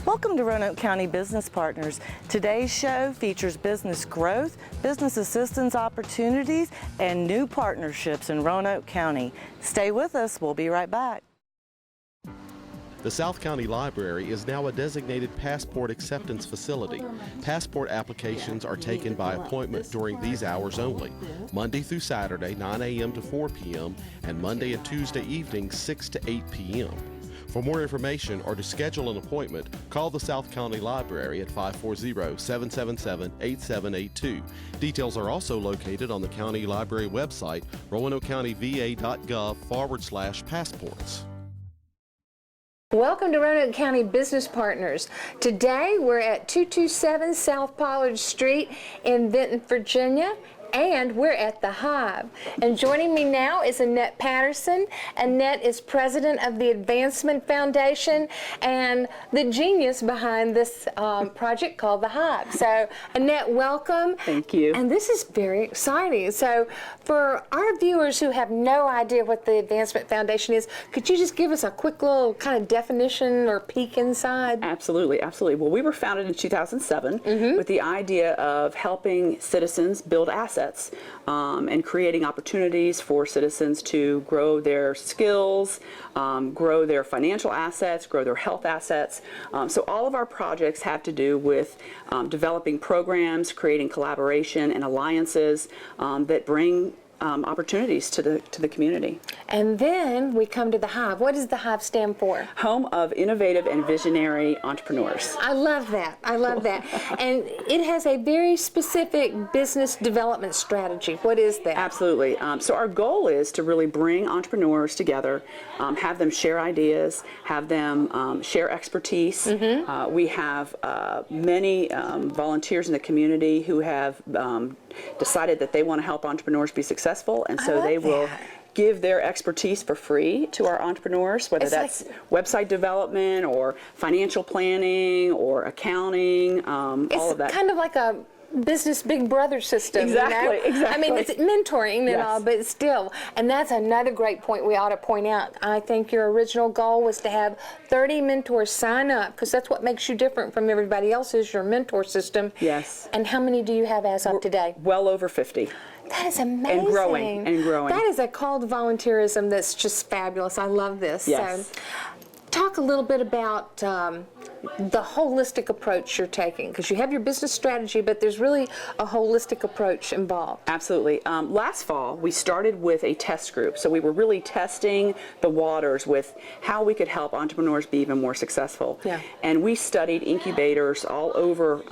Welcome to Roanoke County Business Partners. Today's show features business growth, business assistance opportunities, and new partnerships in Roanoke County. Stay with us. We'll be right back. The South County Library is now a designated passport acceptance facility. Passport applications are taken by appointment during these hours only, Monday through Saturday, 9 a.m. to 4 p.m., and Monday and Tuesday evenings, 6 to 8 p.m. For more information or to schedule an appointment, call the South County Library at 540-777-8782. Details are also located on the County Library website, roanokecountyva.gov/passports. Welcome to Roanoke County Business Partners. Today we're at 227 South Pollard Street in Benton, Virginia, and we're at the Hive. And joining me now is Annette Patterson. Annette is president of the Advancement Foundation and the genius behind this project called the Hive. So Annette, welcome. Thank you. And this is very exciting. So for our viewers who have no idea what the Advancement Foundation is, could you just give us a quick little kind of definition or peek inside? Absolutely, absolutely. Well, we were founded in 2007 with the idea of helping citizens build assets and creating opportunities for citizens to grow their skills, grow their financial assets, grow their health assets. So all of our projects have to do with developing programs, creating collaboration and alliances that bring opportunities to the community. And then we come to the Hive. What does the Hive stand for? Home of innovative and visionary entrepreneurs. I love that. I love that. And it has a very specific business development strategy. What is that? Absolutely. So our goal is to really bring entrepreneurs together, have them share ideas, have them share expertise. We have many volunteers in the community who have decided that they want to help entrepreneurs be successful, and so they will give their expertise for free to our entrepreneurs, whether that's website development or financial planning or accounting, all of that. It's kind of like a business big brother system. Exactly, you know? exactly. I mean, it's mentoring and all, but still. And that's another great point we ought to point out. I think your original goal was to have 30 mentors sign up, because that's what makes you different from everybody else, is your mentor system. Yes. And how many do you have as of today? Well over 50. That is amazing. And growing, and growing. That is a call to volunteerism that's just fabulous. I love this. Yes. So, talk a little bit about the holistic approach you're taking, because you have your business strategy, but there's really a holistic approach involved. Absolutely. Last fall, we started with a test group. So we were really testing the waters with how we could help entrepreneurs be even more successful. Yeah. And we studied incubators all over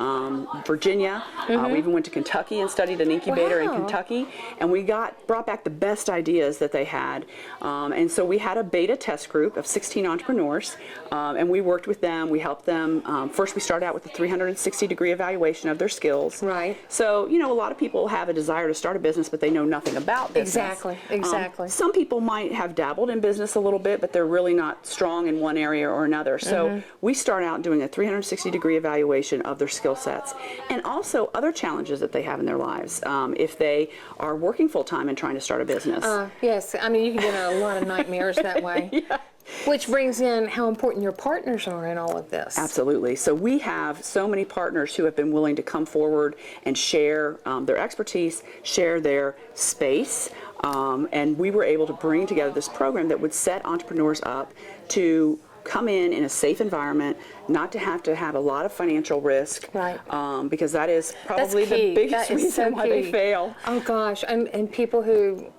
Virginia. We even went to Kentucky and studied an incubator in Kentucky. And we brought back the best ideas that they had. And so we had a beta test group of 16 entrepreneurs. And we worked with them. We helped them. First, we started out with a 360-degree evaluation of their skills. Right. So, you know, a lot of people have a desire to start a business, but they know nothing about business. Exactly, exactly. Some people might have dabbled in business a little bit, but they're really not strong in one area or another. So we start out doing a 360-degree evaluation of their skill sets and also other challenges that they have in their lives if they are working full-time and trying to start a business. Yes, I mean, you can get in a lot of nightmares that way. Yeah. Which brings in how important your partners are in all of this. Absolutely. So we have so many partners who have been willing to come forward and share their expertise, share their space, and we were able to bring together this program that would set entrepreneurs up to come in a safe environment, not to have a lot of financial risk, right? Because that is probably the biggest reason why they fail. Oh gosh, and people who,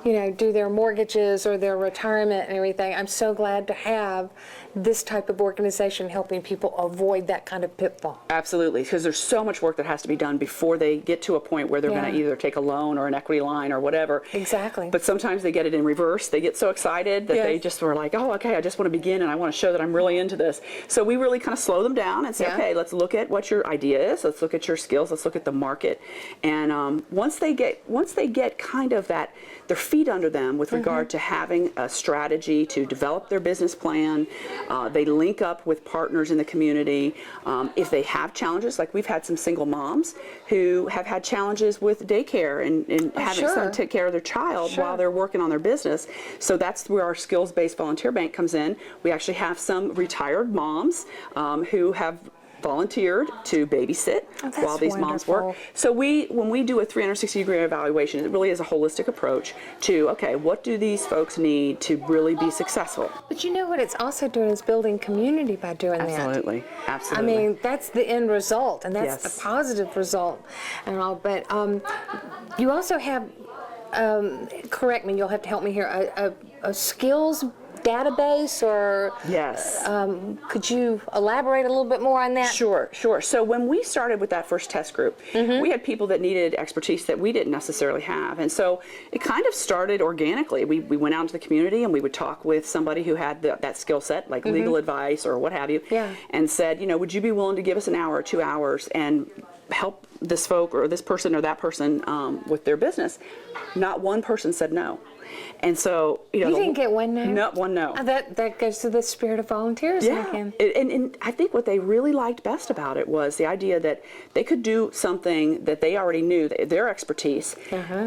you know, do their mortgages or their retirement and everything. I'm so glad to have this type of organization helping people avoid that kind of pitfall. Absolutely, because there's so much work that has to be done before they get to a point where they're going to either take a loan or an equity line or whatever. Exactly. But sometimes they get it in reverse. They get so excited that they just were like, oh, okay, I just want to begin and I want to show that I'm really into this. So we really kind of slow them down and say, okay, let's look at what your idea is. Let's look at your skills. Let's look at the market. And once they get kind of that, their feet feet under them with regard to having a strategy to develop their business plan. They link up with partners in the community. If they have challenges, like we've had some single moms who have had challenges with daycare and having someone take care of their child while they're working on their business. So that's where our skills-based volunteer bank comes in. We actually have some retired moms who have volunteered to babysit while these moms work. So when we do a 360-degree evaluation, it really is a holistic approach to, okay, what do these folks need to really be successful? But you know what it's also doing is building community by doing that. Absolutely. Absolutely. I mean, that's the end result, and that's the positive result and all. But you also have, correct me, you'll have to help me here, a skills database, or could you elaborate a little bit more on that? Sure. So when we started with that first test group, we had people that needed expertise that we didn't necessarily have, and so it kind of started organically. We went out into the community and we would talk with somebody who had that skill set, like legal advice or what have you, and said, you know, would you be willing to give us an hour or 2 hours and help this folk or this person or that person with their business? Not one person said no. And so, you know, you didn't get one no? No, one no. That goes to the spirit of volunteers. And I think what they really liked best about it was the idea that they could do something that they already knew, their expertise.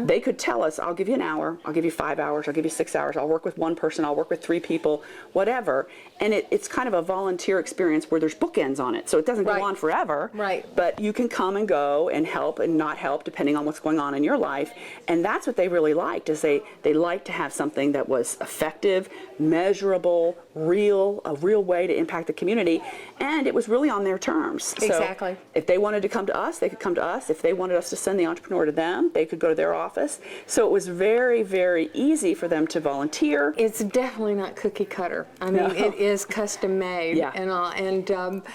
They could tell us, I'll give you an hour, I'll give you 5 hours, I'll give you 6 hours, I'll work with one person, I'll work with 3 people, whatever. And it's kind of a volunteer experience where there's bookends on it, so it doesn't go on forever. But you can come and go and help and not help depending on what's going on in your life. And that's what they really liked, is they liked to have something that was effective, measurable, real, a real way to impact the community, and it was really on their terms. Exactly. So if they wanted to come to us, they could come to us. If they wanted us to send the entrepreneur to them, they could go to their office. So it was very, very easy for them to volunteer. It's definitely not cookie cutter. I mean, it is custom made and all. And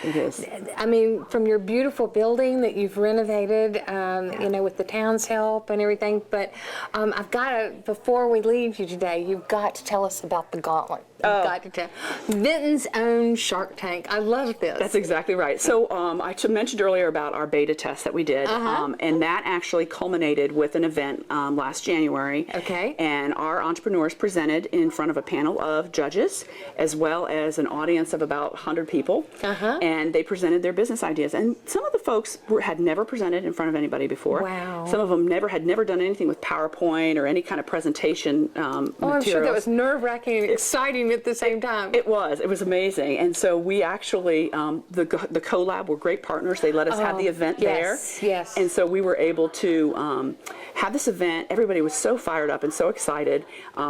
it is. I mean, from your beautiful building that you've renovated, you know, with the town's help and everything. But I've got to, before we leave you today, you've got to tell us about the gauntlet. You've got to tell. Vinton's own Shark Tank. I love this. That's exactly right. So I mentioned earlier about our beta test that we did, and that actually culminated with an event last January. Okay. And our entrepreneurs presented in front of a panel of judges, as well as an audience of about 100 people. And they presented their business ideas. And some of the folks had never presented in front of anybody before. Wow. Some of them had never done anything with PowerPoint or any kind of presentation materials. I'm sure that was nerve-wracking and exciting at the same time. It was amazing. And so we actually, the CoLab were great partners. They let us have the event there. Yes. And so we were able to have this event. Everybody was so fired up and so excited.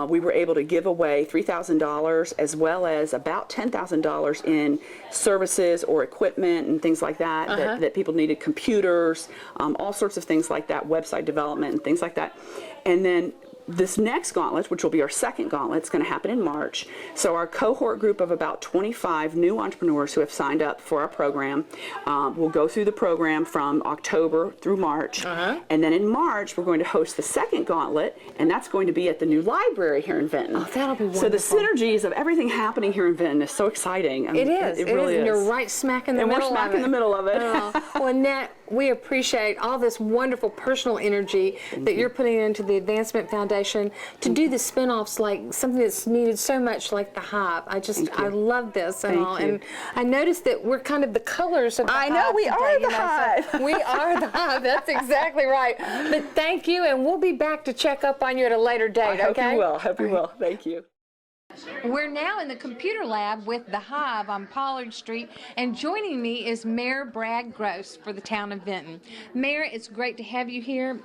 We were able to give away $3,000 as well as about $10,000 in services or equipment and things like that, that people needed, computers, all sorts of things like that, website development and things like that. And then this next gauntlet, which will be our second gauntlet, is going to happen in March. So our cohort group of about 25 new entrepreneurs who have signed up for our program will go through the program from October through March. And then in March, we're going to host the second gauntlet, and that's going to be at the new library here in Vinton. Oh, that'll be wonderful. So the synergies of everything happening here in Vinton is so exciting. I mean, it is. It really is. And you're right smack in the middle of it. And we're smack in the middle of it. Well, Annette, we appreciate all this wonderful personal energy that you're putting into the Advancement Foundation to do the spin-offs, like something that's needed so much, like the Hive. I love this and all. And I noticed that we're kind of the colors of the Hive. I know, we are the Hive. So we are the Hive. That's exactly right. But thank you, and we'll be back to check up on you at a later date, I hope you will. Thank you. We're now in the computer lab with the Hive on Pollard Street, and joining me is Mayor Brad Gross for the town of Vinton. Mayor, it's great to have you here.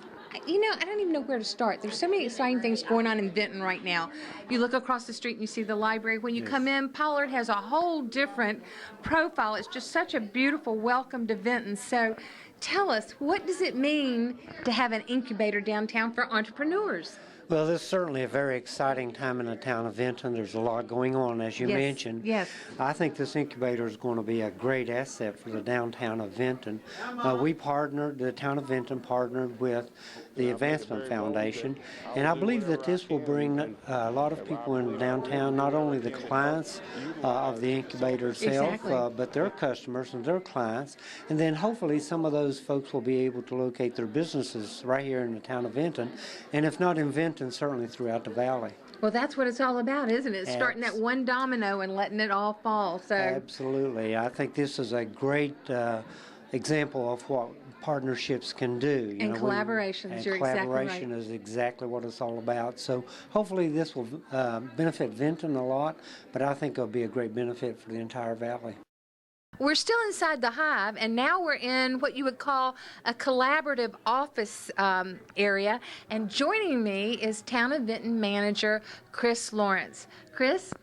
You know, I don't even know where to start. There's so many exciting things going on in Vinton right now. You look across the street and you see the library. When you come in, Pollard has a whole different profile. It's just such a beautiful welcome to Vinton. So tell us, what does it mean to have an incubator downtown for entrepreneurs? Well, this is certainly a very exciting time in the town of Vinton. There's a lot going on, as you mentioned. Yes. I think this incubator is going to be a great asset for the downtown of Vinton. The town of Vinton partnered with the Advancement Foundation, and I believe that this will bring a lot of people in downtown, not only the clients of the incubator itself, but their customers and their clients, and then hopefully some of those folks will be able to locate their businesses right here in the town of Vinton, and if not in Vinton, Vinton, certainly throughout the valley. Well, that's what it's all about, isn't it? Starting that one domino and letting it all fall. So Absolutely. I think this is a great example of what partnerships can do. And collaborations, you're exactly right. Collaboration is exactly what it's all about. So hopefully this will benefit Vinton a lot, but I think it'll be a great benefit for the entire valley. we're still inside the hive, and now we're in what you would call a collaborative office area. And joining me is Town of Vinton manager Chris Lawrence. Chris,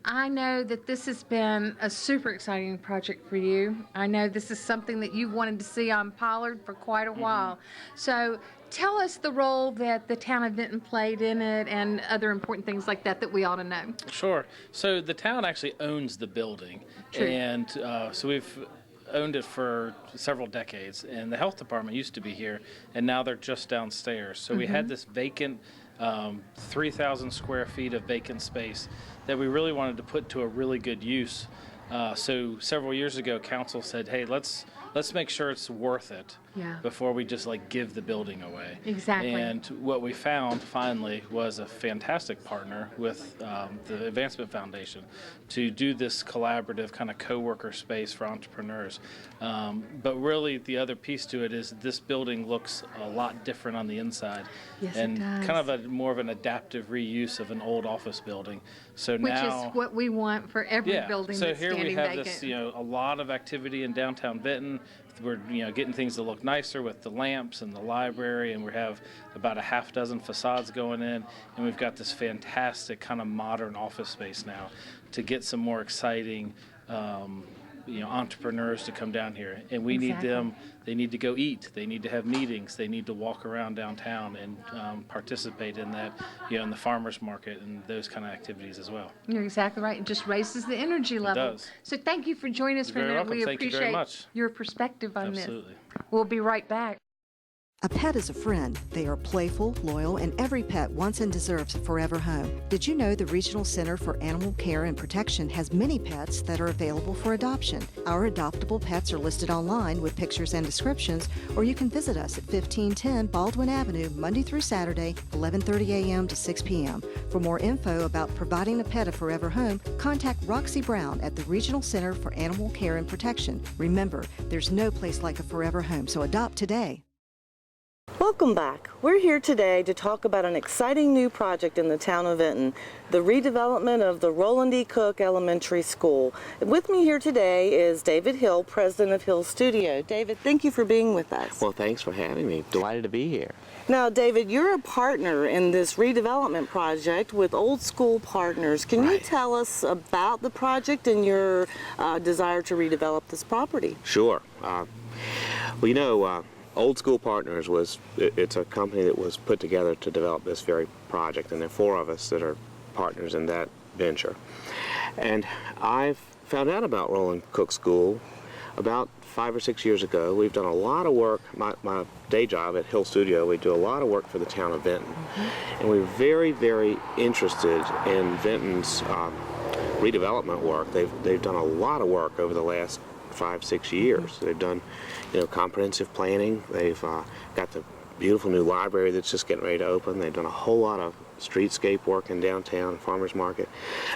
I know that this has been a super exciting project for you. I know this is something that you've wanted to see on Pollard for quite a while. So tell us the role that the Town of Vinton played in it and other important things like that that we ought to know. Sure. So the town actually owns the building. True. And so we've owned it for several decades. And the health department used to be here, and now they're just downstairs. So we had this vacant 3,000 square feet of vacant space that we really wanted to put to a really good use. So several years ago, council said, hey, let's make sure it's worth it before we just like give the building away. Exactly. And what we found finally was a fantastic partner with the Advancement Foundation to do this collaborative kind of co-worker space for entrepreneurs. But really the other piece to it is this building looks a lot different on the inside. Yes, and it does. kind of more of an adaptive reuse of an old office building. So Which now, is what we want for every building so that's here standing we have vacant. this, a lot of activity in downtown Vinton. We're, getting things to look nicer with the lamps and the library, and we have about a half dozen facades going in, and we've got this fantastic kind of modern office space now to get some more exciting, entrepreneurs to come down here. And we need them. They need to go eat. They need to have meetings. They need to walk around downtown and participate in that, in the farmers market and those kind of activities as well. You're exactly right. It just raises the energy level. does. So thank you for joining us for a You're minute. very We welcome. Thank you very appreciate much. your perspective on Absolutely. this. We'll be right back. A pet is a friend. They are playful, loyal, and every pet wants and deserves a forever home. Did you know the Regional Center for Animal Care and Protection has many pets that are available for adoption? Our adoptable pets are listed online with pictures and descriptions, or you can visit us at 1510 Baldwin Avenue, Monday through Saturday, 11:30 a.m. to 6 p.m. For more info about providing a pet a forever home, contact Roxy Brown at the Regional Center for Animal Care and Protection. Remember, there's no place like a forever home, so adopt today. Welcome back. We're here today to talk about an exciting new project in the town of Vinton, the redevelopment of the Roland E. Cook Elementary School. With me here today is David Hill, president of Hill Studio. David, thank you for being with us. Well, thanks for having me. Delighted to be here. Now, David, you're a partner in this redevelopment project with Old School Partners. Can you tell us about the project and your desire to redevelop this property? Sure. Old School Partners it's a company that was put together to develop this very project, and there are 4 of us that are partners in that venture. And I found out about Roland Cook School about 5 or 6 years ago. We've done a lot of work, my day job at Hill Studio, we do a lot of work for the town of Vinton. And we're very, very interested in Vinton's redevelopment work. They've done a lot of work over the last 5-6 years. They've done, comprehensive planning. They've got the beautiful new library that's just getting ready to open. They've done a whole lot of streetscape work in downtown, farmers market.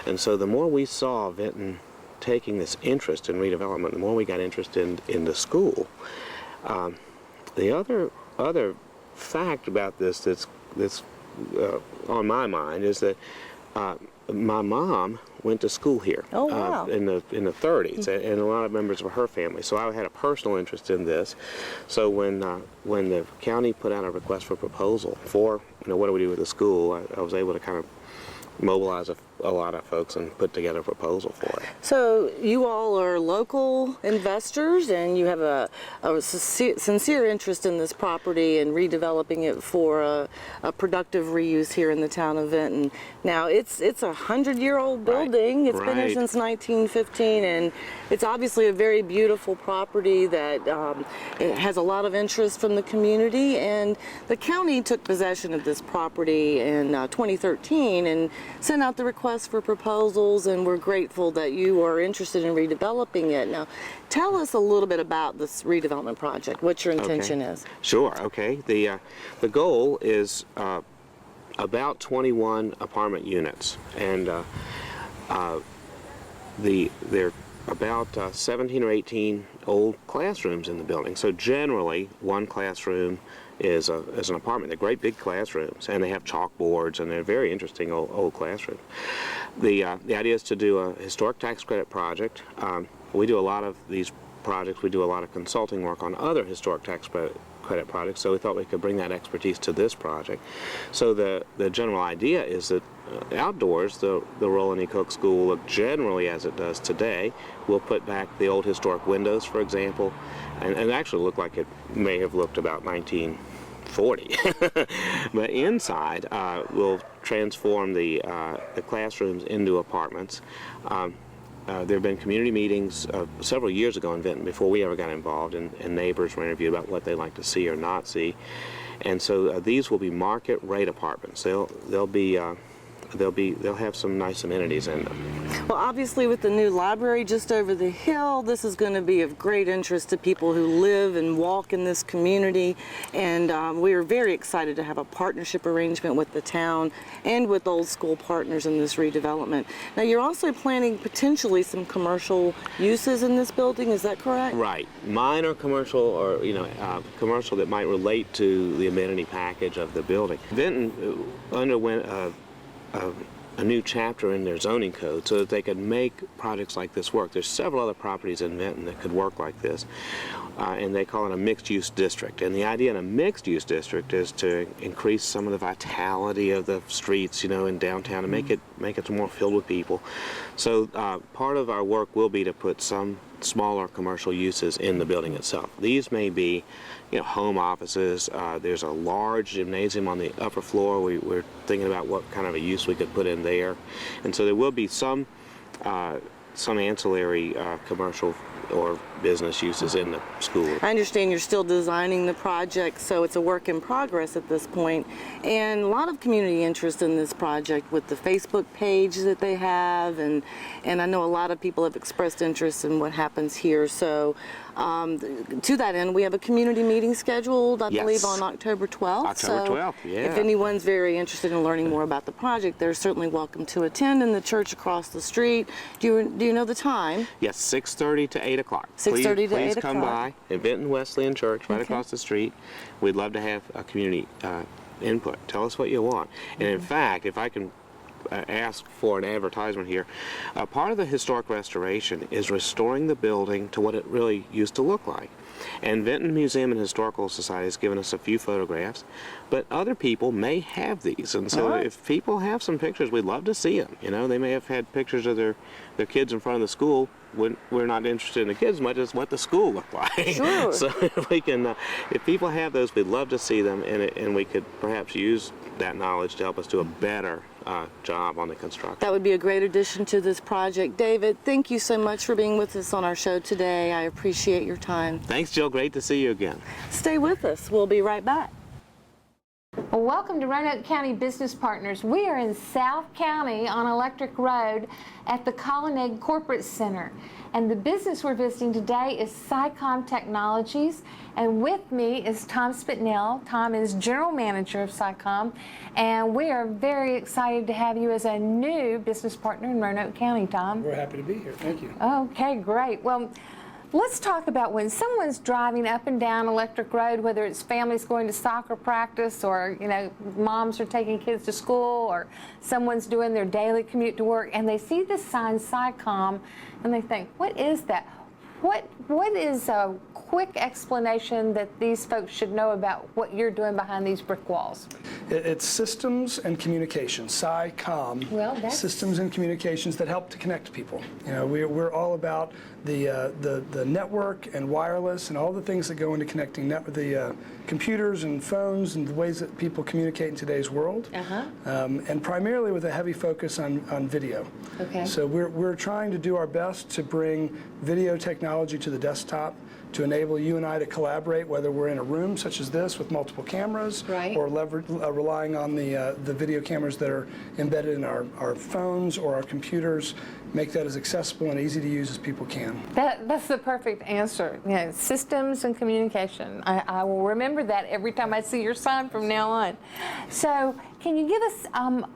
And so the more we saw Vinton taking this interest in redevelopment, the more we got interested in the school. The other fact about this that's on my mind is that my mom went to school here in the 30s, and a lot of members of her family. So I had a personal interest in this. So when the county put out a request for proposal for what do we do with the school, I was able to kind of mobilize a lot of folks and put together a proposal for it. So you all are local investors, and you have a sincere interest in this property and redeveloping it for a productive reuse here in the town of Vinton. Now, it's a 100-year-old building. It's been here since 1915, and it's obviously a very beautiful property that it has a lot of interest from the community. And the county took possession of this property in 2013 and sent out the request for proposals, and we're grateful that you are interested in redeveloping it. Now, tell us a little bit about this redevelopment project, what your intention is. Sure, okay. The goal is about 21 apartment units, and there are about 17 or 18 old classrooms in the building. So generally, one classroom is an apartment. They're great big classrooms, and they have chalkboards, and they're very interesting old classrooms. The idea is to do a historic tax credit project. We do a lot of these projects. We do a lot of consulting work on other historic tax credit projects, so we thought we could bring that expertise to this project. So the general idea is that outdoors, the Roland E. Cook School will look generally as it does today. We'll put back the old historic windows, for example, and actually look like it may have looked about 1940. But inside, we'll transform the classrooms into apartments. There have been community meetings several years ago in Vinton before we ever got involved, and neighbors were interviewed about what they like to see or not see. And so these will be market rate apartments. They'll have some nice amenities in them. Well, obviously with the new library just over the hill, this is going to be of great interest to people who live and walk in this community, and we are very excited to have a partnership arrangement with the town and with Old School partners in this redevelopment. Now, you're also planning potentially some commercial uses in this building, is that correct? Right. Minor commercial, or commercial that might relate to the amenity package of the building. Vinton underwent a new chapter in their zoning code so that they could make projects like this work. There's several other properties in Vinton that could work like this, and they call it a mixed-use district. And the idea in a mixed-use district is to increase some of the vitality of the streets, in downtown, and make it more filled with people. So part of our work will be to put some smaller commercial uses in the building itself. These may be home offices. There's a large gymnasium on the upper floor. We're thinking about what kind of a use we could put in there. And so there will be some ancillary commercial or business uses in the school. I understand you're still designing the project, so it's a work in progress at this point, and a lot of community interest in this project with the Facebook page that they have, and I know a lot of people have expressed interest in what happens here. So to that end, we have a community meeting scheduled, I believe, on October 12th. October 12th, yeah. If anyone's very interested in learning more about the project, they're certainly welcome to attend in the church across the street. Do you know the time? Yes, 6:30 to 8 o'clock. 6:30 to 8 o'clock. Please come by at Vinton Wesleyan Church, right across the street. We'd love to have a community input. Tell us what you want. And in fact, if I can ask for an advertisement here, part of the historic restoration is restoring the building to what it really used to look like. And Vinton Museum and Historical Society has given us a few photographs, but other people may have these. And so if people have some pictures, we'd love to see them. They may have had pictures of their kids in front of the school. We're not interested in the kids as much as what the school looked like. Sure. So if we can, if people have those, we'd love to see them, and we could perhaps use that knowledge to help us do a better job on the construction. That would be a great addition to this project. David, thank you so much for being with us on our show today. I appreciate your time. Thanks, Jill. Great to see you again. Stay with us. We'll be right back. Well, welcome to Roanoke County Business Partners. We are in South County on Electric Road at the Colonnade Corporate Center. And the business we're visiting today is SciComm Technologies. And with me is Tom Spitnell. Tom is General Manager of SciComm. And we are very excited to have you as a new business partner in Roanoke County, Tom. We're happy to be here. Thank you. Okay, great. Well, let's talk about when someone's driving up and down Electric Road, whether it's families going to soccer practice or, moms are taking kids to school or someone's doing their daily commute to work, and they see the sign SciComm and they think, what is that? What is a quick explanation that these folks should know about what you're doing behind these brick walls? It's systems and communications, SciComm. Well, that's... Systems and communications that help to connect people. We're all about the network and wireless and all the things that go into connecting the computers and phones and the ways that people communicate in today's world. And primarily with a heavy focus on video. Okay. So we're trying to do our best to bring video technology to the desktop to enable you and I to collaborate, whether we're in a room such as this with multiple cameras, or relying on the video cameras that are embedded in our phones or our computers, make that as accessible and easy to use as people can. That's the perfect answer. Systems and communication. I will remember that every time I see your sign from now on. So can you give us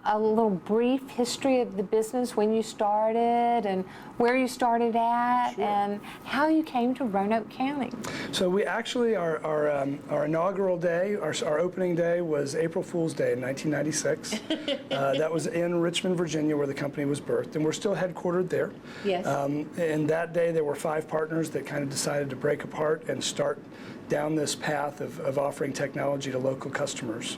a little brief history of the business, when you started and where you started at, and how you came to Roanoke County? So we actually, our inaugural day, our opening day was April Fool's Day in 1996. That was in Richmond, Virginia, where the company was birthed, and we're still headquartered there. Yes. And that day there were 5 partners that kind of decided to break apart and start down this path of offering technology to local customers.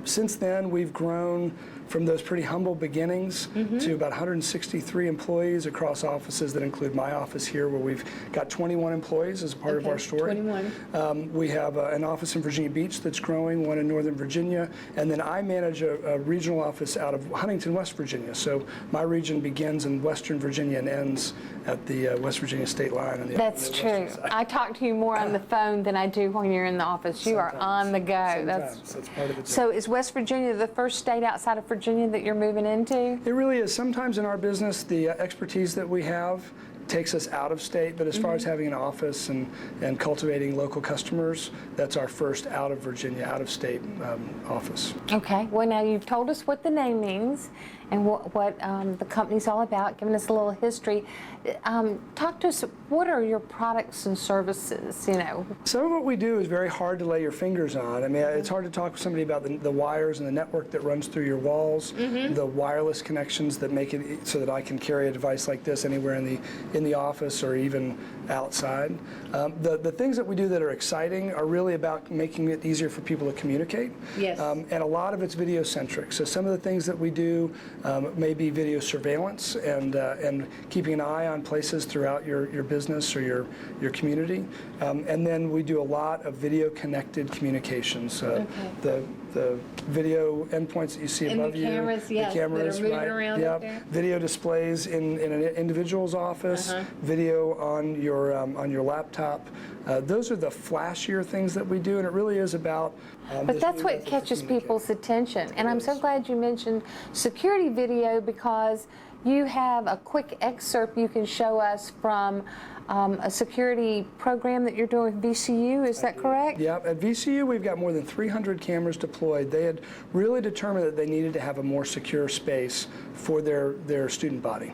Since then, we've grown from those pretty humble beginnings to about 163 employees across offices that include my office here, where we've got 21 employees as part of our story. 21. We have an office in Virginia Beach that's growing, one in Northern Virginia, and then I manage a regional office out of Huntington, West Virginia. So my region begins in Western Virginia and ends at the West Virginia state line. On the That's true. I talk to you more on the phone than I do when you're in the office. You are on the go. That's part of it. So is West Virginia the first state outside of Virginia that you're moving into? It really is. Sometimes in our business, the expertise that we have takes us out of state, but as far as having an office and cultivating local customers, that's our first out of Virginia, out of state office. Okay, well now you've told us what the name means and what the company's all about, giving us a little history. Talk to us, what are your products and services, you know? Some of what we do is very hard to lay your fingers on. I mean, it's hard to talk to somebody about the wires and the network that runs through your walls, the wireless connections that make it so that I can carry a device like this anywhere in the office or even outside. The things that we do that are exciting are really about making it easier for people to communicate. Yes. And a lot of it's video centric. So some of the things that we do may be video surveillance and keeping an eye on places throughout your business or your community. And then we do a lot of video connected communications. The video endpoints that you see And above the cameras, you. yes, The cameras, that are moving right. around up there. Video displays in an individual's office, video on your laptop. Those are the flashier things that we do, and it really is about But that's what catches people's attention. And I'm so glad you mentioned security video, because you have a quick excerpt you can show us from a security program that you're doing with VCU, is that correct? Yeah, at VCU we've got more than 300 cameras deployed. They had really determined that they needed to have a more secure space for their student body.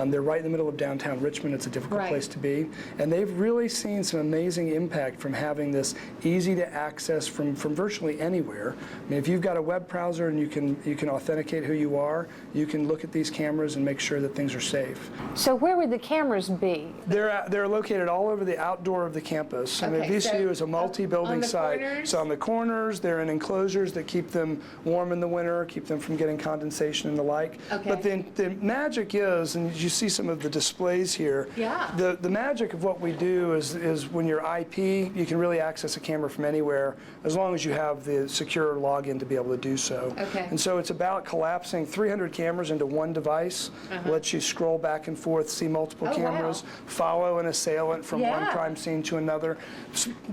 They're right in the middle of downtown Richmond. It's a difficult place to be. And they've really seen some amazing impact from having this easy to access from virtually anywhere. I mean, if you've got a web browser and you can authenticate who you are, you can look at these cameras and make sure that things are safe. So where would the cameras be? They're located all over the outdoor of the campus. I mean, Okay, VCU so is a multi-building site. corners? So on the corners, they're in enclosures that keep them warm in the winter, keep them from getting condensation and the like. Okay. But the magic is, and you see some of the displays here, Yeah. the magic of what we do is when you're IP, you can really access a camera from anywhere as long as you have the secure login to be able to do so. Okay. And so it's about collapsing 300 cameras into one device, lets you scroll back and forth, see multiple Oh, wow. cameras, follow an assailant from one Yeah. crime scene to another.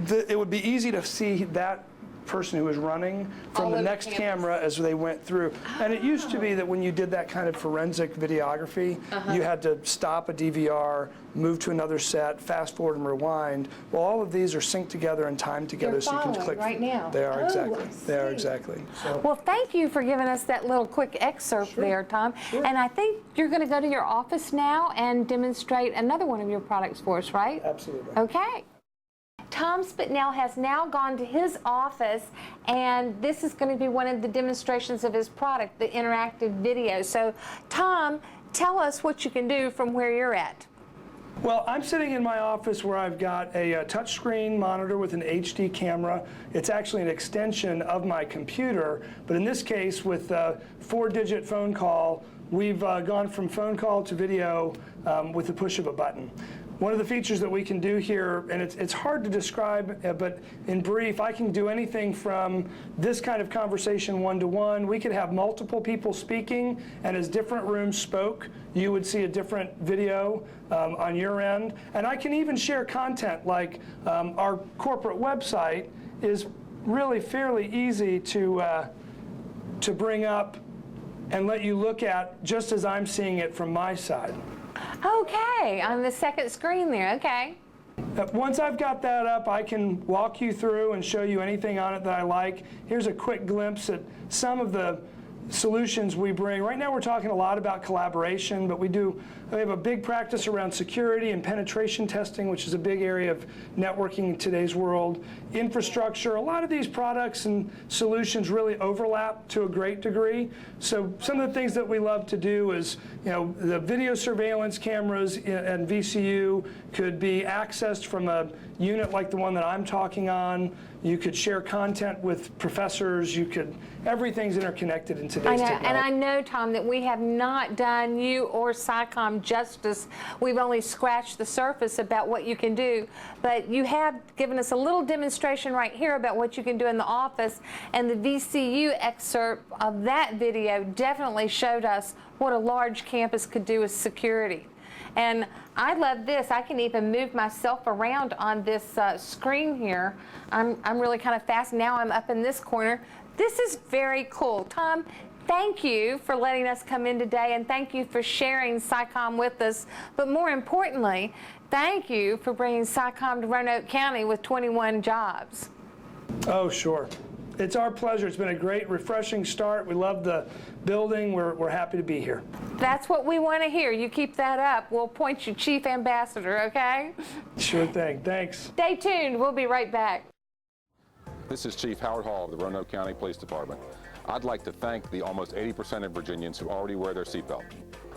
It would be easy to see that person who was running from All the over next campus. camera as they went through. And it used to be that when you did that kind of forensic videography, you had to stop a DVR, move to another set, fast forward and rewind. Well, all of these are synced together and timed together, They're so you can following click. right now. They are Oh, exactly. I They are see. exactly. So. Well, thank you for giving us that little quick excerpt there, Tom. And I think you're going to go to your office now and demonstrate another one of your products for us, right? Absolutely. Okay. Tom Spitnell has now gone to his office, and this is going to be one of the demonstrations of his product, the interactive video. So, Tom, tell us what you can do from where you're at. Well, I'm sitting in my office where I've got a touchscreen monitor with an HD camera. It's actually an extension of my computer, but in this case, with a 4-digit phone call, we've gone from phone call to video with the push of a button. One of the features that we can do here, and it's hard to describe, but in brief, I can do anything from this kind of conversation one-to-one. We could have multiple people speaking, and as different rooms spoke, you would see a different video on your end. And I can even share content, like our corporate website is really fairly easy to bring up and let you look at just as I'm seeing it from my side. Okay, on the second screen there, okay. Once I've got that up, I can walk you through and show you anything on it that I like. Here's a quick glimpse at some of the solutions we bring. Right now we're talking a lot about collaboration, but we have a big practice around security and penetration testing, which is a big area of networking in today's world. Infrastructure, a lot of these products and solutions really overlap to a great degree. So some of the things that we love to do is, the video surveillance cameras and VCU could be accessed from a unit like the one that I'm talking on. You could share content with professors. Everything's interconnected in today's technology. And I know, Tom, that we have not done you or SciComm justice. We've only scratched the surface about what you can do. But you have given us a little demonstration right here about what you can do in the office. And the VCU excerpt of that video definitely showed us what a large campus could do with security. And I love this. I can even move myself around on this screen here. I'm really kind of fast. Now I'm up in this corner. This is very cool. Tom, thank you for letting us come in today, and thank you for sharing SciComm with us. But more importantly, thank you for bringing SciComm to Roanoke County with 21 jobs. Oh, sure. It's our pleasure. It's been a great, refreshing start. We love the building. We're happy to be here. That's what we want to hear. You keep that up. We'll appoint you Chief Ambassador, okay? Sure thing. Thanks. Stay tuned. We'll be right back. This is Chief Howard Hall of the Roanoke County Police Department. I'd like to thank the almost 80% of Virginians who already wear their seatbelt.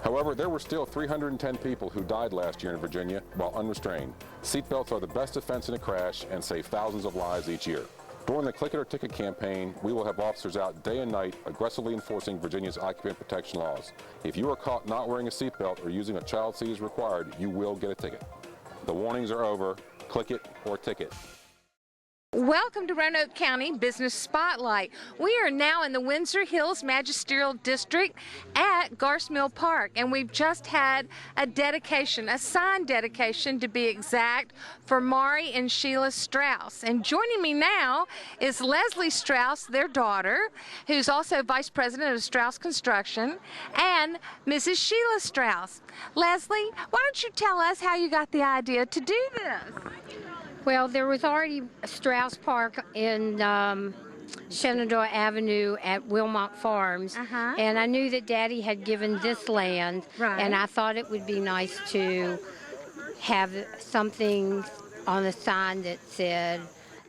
However, there were still 310 people who died last year in Virginia while unrestrained. Seatbelts are the best defense in a crash and save thousands of lives each year. During the Click It or Ticket campaign, we will have officers out day and night aggressively enforcing Virginia's occupant protection laws. If you are caught not wearing a seatbelt or using a child seat as required, you will get a ticket. The warnings are over. Click it or ticket. Welcome to Roanoke County Business Spotlight. We are now in the Windsor Hills Magisterial District at Garce Mill Park, and we've just had a dedication, a signed dedication to be exact, for Mari and Sheila Strauss. And joining me now is Leslie Strauss, their daughter, who's also Vice President of Strauss Construction, and Mrs. Sheila Strauss. Leslie, why don't you tell us how you got the idea to do this? Well, there was already a Strauss Park in Shenandoah Avenue at Wilmot Farms, and I knew that Daddy had given this land, and I thought it would be nice to have something on the sign that said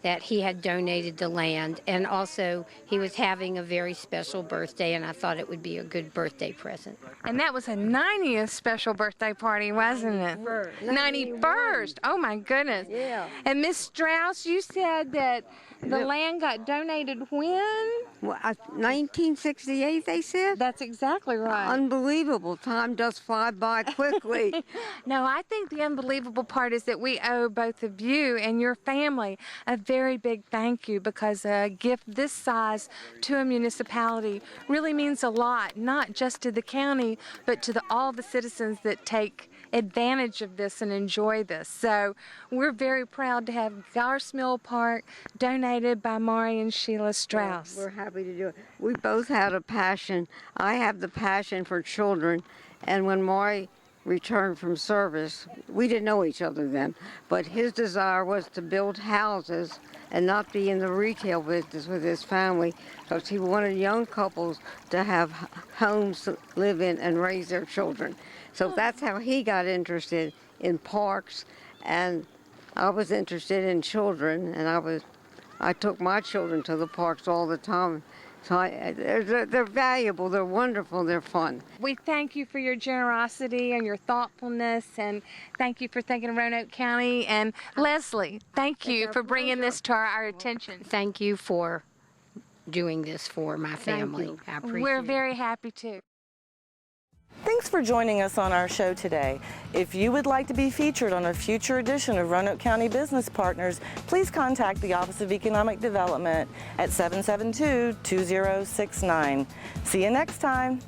that he had donated the land, and also he was having a very special birthday, and I thought it would be a good birthday present. And that was a 90th special birthday party, wasn't it? 91st. Oh my goodness. Yeah. And Miss Strauss, you said that the land got donated when? Well, 1968, they said? That's exactly right. Unbelievable. Time does fly by quickly. No, I think the unbelievable part is that we owe both of you and your family a very big thank you, because a gift this size to a municipality really means a lot, not just to the county, but to all the citizens that take advantage of this and enjoy this. So we're very proud to have Garce Mill Park donated by Mari and Sheila Strauss. We're happy to do it. We both had a passion. I have the passion for children, and when Mari returned from service, we didn't know each other then, but his desire was to build houses and not be in the retail business with his family, because he wanted young couples to have homes to live in and raise their children. So that's how he got interested in parks, and I was interested in children, and I took my children to the parks all the time. So they're valuable, they're wonderful, they're fun. We thank you for your generosity and your thoughtfulness, and thank you for thinking of Roanoke County. And Leslie, thank you for bringing this to our attention. Thank you for doing this for my family. I appreciate it. We're very happy to. Thanks for joining us on our show today. If you would like to be featured on a future edition of Roanoke County Business Partners, please contact the Office of Economic Development at 772-2069. See you next time.